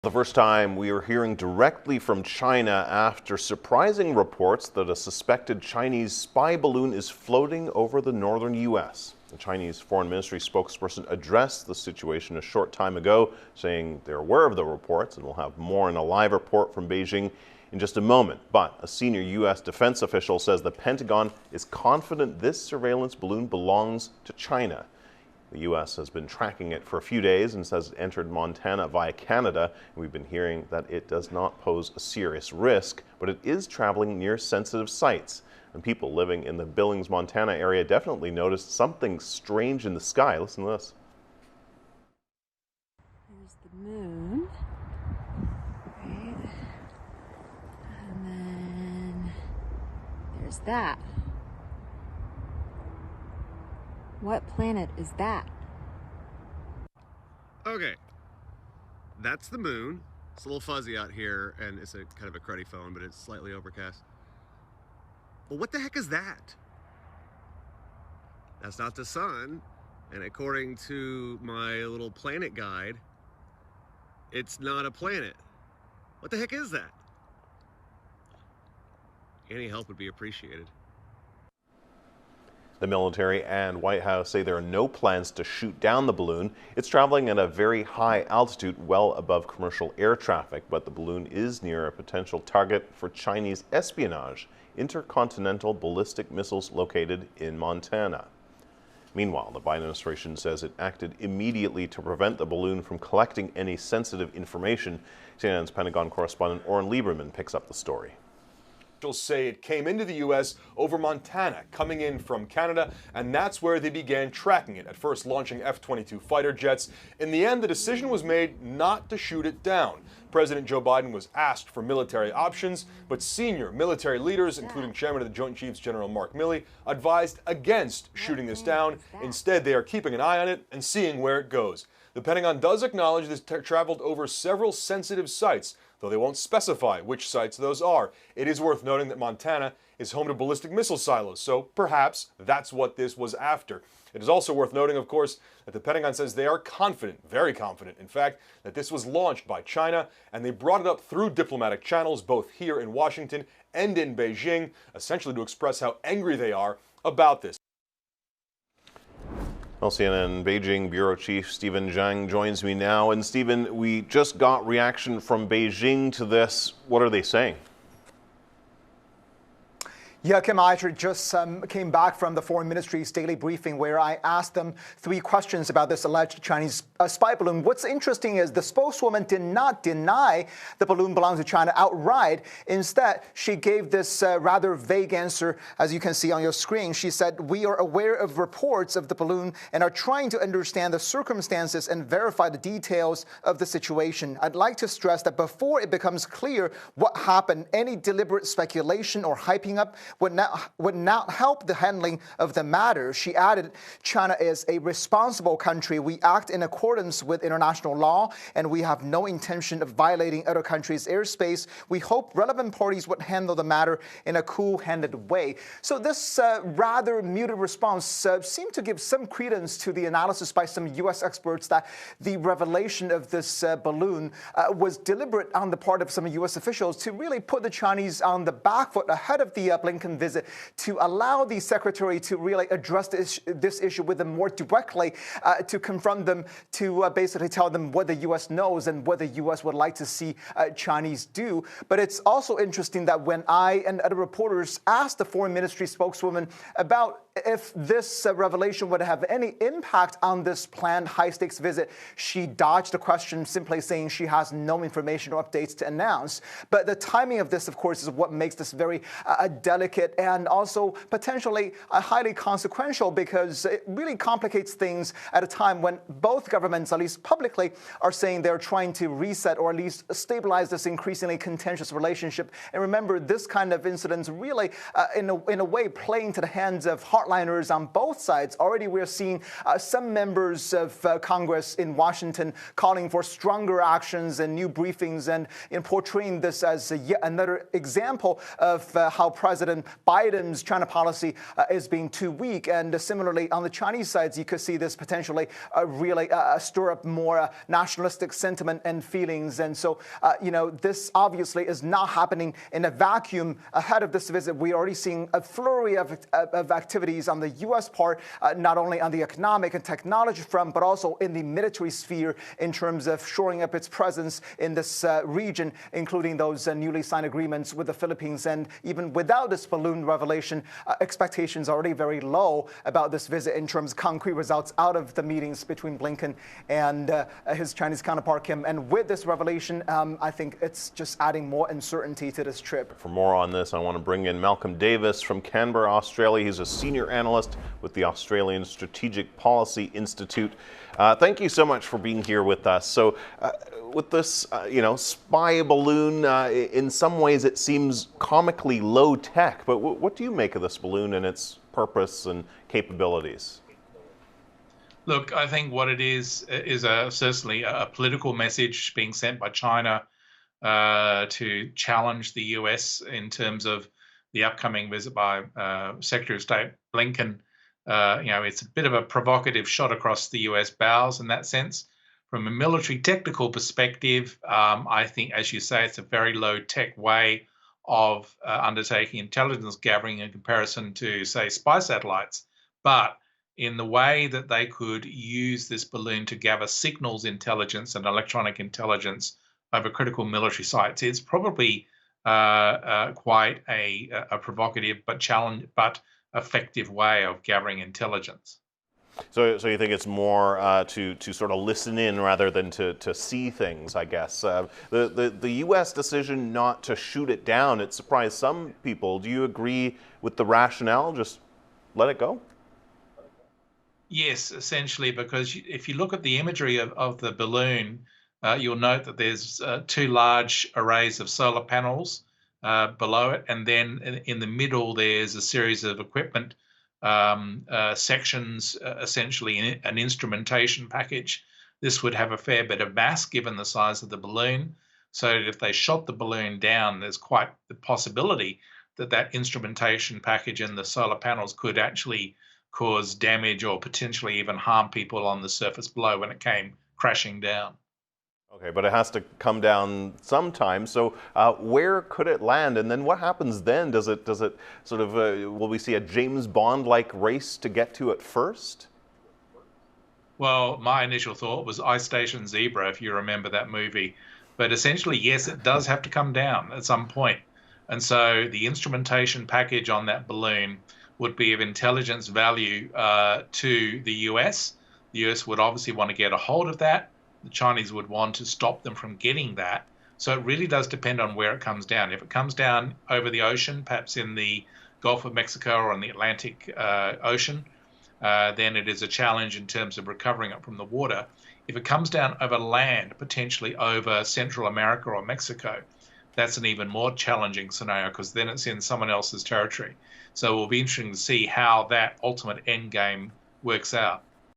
The first time we are hearing directly from China after surprising reports that a suspected Chinese spy balloon is floating over the northern U.S. The Chinese Foreign Ministry spokesperson addressed the situation a short time ago, saying they're aware of the reports and will have more in a live report from Beijing in just a moment. But a senior U.S. defense official says the Pentagon is confident this surveillance balloon belongs to China. The U.S. has been tracking it for a few days and says it entered Montana via Canada. We've been hearing that it does not pose a serious risk, but it is traveling near sensitive sites. And people living in the Billings, Montana area definitely noticed something strange in the sky. Listen to this. There's the moon, right? And then there's that. What planet is that? Okay, that's the moon. It's a little fuzzy out here, and it's a kind of a cruddy phone, but it's slightly overcast. Well, what the heck is that? That's not the sun, and according to my little planet guide, it's not a planet. What the heck is that? Any help would be appreciated. The military and White House say there are no plans to shoot down the balloon. It's traveling at a very high altitude, well above commercial air traffic, but the balloon is near a potential target for Chinese espionage, intercontinental ballistic missiles located in Montana. Meanwhile, the Biden administration says it acted immediately to prevent the balloon from collecting any sensitive information. CNN's Pentagon correspondent Oren Lieberman picks up the story. Officials say it came into the U.S. over Montana, coming in from Canada, and that's where they began tracking it, at first launching F-22 fighter jets. In the end, the decision was made not to shoot it down. President Joe Biden was asked for military options, but senior military leaders, including Chairman of the Joint Chiefs General Mark Milley, advised against shooting this down. Instead, they are keeping an eye on it and seeing where it goes. The Pentagon does acknowledge this traveled over several sensitive sites, though they won't specify which sites those are. It is worth noting that Montana is home to ballistic missile silos, so perhaps that's what this was after. It is also worth noting, of course, that the Pentagon says they are confident, very confident, in fact, that this was launched by China, and they brought it up through diplomatic channels, both here in Washington and in Beijing, essentially to express how angry they are about this. Well, CNN Beijing Bureau Chief Stephen Zhang joins me now. And Stephen, we just got reaction from Beijing to this. What are they saying? Yeah, Kim, I just came back from the Foreign Ministry's daily briefing where I asked them 3 questions about this alleged Chinese spy balloon. What's interesting is the spokeswoman did not deny the balloon belongs to China outright. Instead, she gave this rather vague answer, as you can see on your screen. She said, "We are aware of reports of the balloon and are trying to understand the circumstances and verify the details of the situation. I'd like to stress that before it becomes clear what happened, any deliberate speculation or hyping up would not help the handling of the matter." She added, "China is a responsible country. We act in accordance with international law, and we have no intention of violating other countries' airspace. We hope relevant parties would handle the matter in a cool-handed way." So this rather muted response seemed to give some credence to the analysis by some U.S. experts that the revelation of this balloon was deliberate on the part of some U.S. officials to really put the Chinese on the back foot ahead of the Blinken visit, to allow the secretary to really address this issue with them more directly, to confront them, to basically tell them what the U.S. knows and what the U.S. would like to see Chinese do. But it's also interesting that when I and other reporters asked the Foreign Ministry spokeswoman about if this revelation would have any impact on this planned high-stakes visit, she dodged the question, simply saying she has no information or updates to announce. But the timing of this, of course, is what makes this very delicate and also potentially highly consequential, because it really complicates things at a time when both governments, at least publicly, are saying they're trying to reset or at least stabilize this increasingly contentious relationship. And remember, this kind of incidents really, in a way, play into the hands of hardline hardliners on both sides. Already we're seeing some members of Congress in Washington calling for stronger actions and new briefings and portraying this as yet another example of how President Biden's China policy is being too weak. And similarly, on the Chinese side, you could see this potentially really stir up more nationalistic sentiment and feelings. And so, this obviously is not happening in a vacuum. Ahead of this visit, we're already seeing a flurry of activities on the U.S. part, not only on the economic and technology front, but also in the military sphere in terms of shoring up its presence in this region, including those newly signed agreements with the Philippines. And even without this balloon revelation, expectations are already very low about this visit in terms of concrete results out of the meetings between Blinken and his Chinese counterpart Kim. And with this revelation, I think it's just adding more uncertainty to this trip. For more on this, I want to bring in Malcolm Davis from Canberra, Australia. He's a senior analyst with the Australian Strategic Policy Institute. Thank you so much for being here with us. So with this, spy balloon, in some ways it seems comically low tech, but what do you make of this balloon and its purpose and capabilities? Look, I think what it is certainly a political message being sent by China to challenge the US in terms of the upcoming visit by Secretary of State Blinken. It's a bit of a provocative shot across the US bows in that sense. From a military technical perspective, I think, as you say, it's a very low-tech way of undertaking intelligence gathering in comparison to, say, spy satellites. But in the way that they could use this balloon to gather signals intelligence and electronic intelligence over critical military sites, it's probably quite a provocative but effective way of gathering intelligence. So you think it's more to sort of listen in rather than to see things, I guess. The U.S. decision not to shoot it down, it surprised some people. Do you agree with the rationale? Just let it go? Yes, essentially, because if you look at the imagery of the balloon, you'll note that there's two large arrays of solar panels below it, and then in the middle there's a series of equipment sections, essentially an instrumentation package. This would have a fair bit of mass given the size of the balloon, so that if they shot the balloon down, there's quite the possibility that that instrumentation package and the solar panels could actually cause damage or potentially even harm people on the surface below when it came crashing down. Okay, but it has to come down sometime. So where could it land? And then what happens then? Does it sort of, will we see a James Bond-like race to get to it first? Well, my initial thought was Ice Station Zebra, if you remember that movie. But essentially, yes, it does have to come down at some point. And so the instrumentation package on that balloon would be of intelligence value to the US. The US would obviously want to get a hold of that. The Chinese would want to stop them from getting that. So it really does depend on where it comes down. If it comes down over the ocean, perhaps in the Gulf of Mexico or in the Atlantic Ocean, then it is a challenge in terms of recovering it from the water. If it comes down over land, potentially over Central America or Mexico, that's an even more challenging scenario because then it's in someone else's territory. So it will be interesting to see how that ultimate end game works out.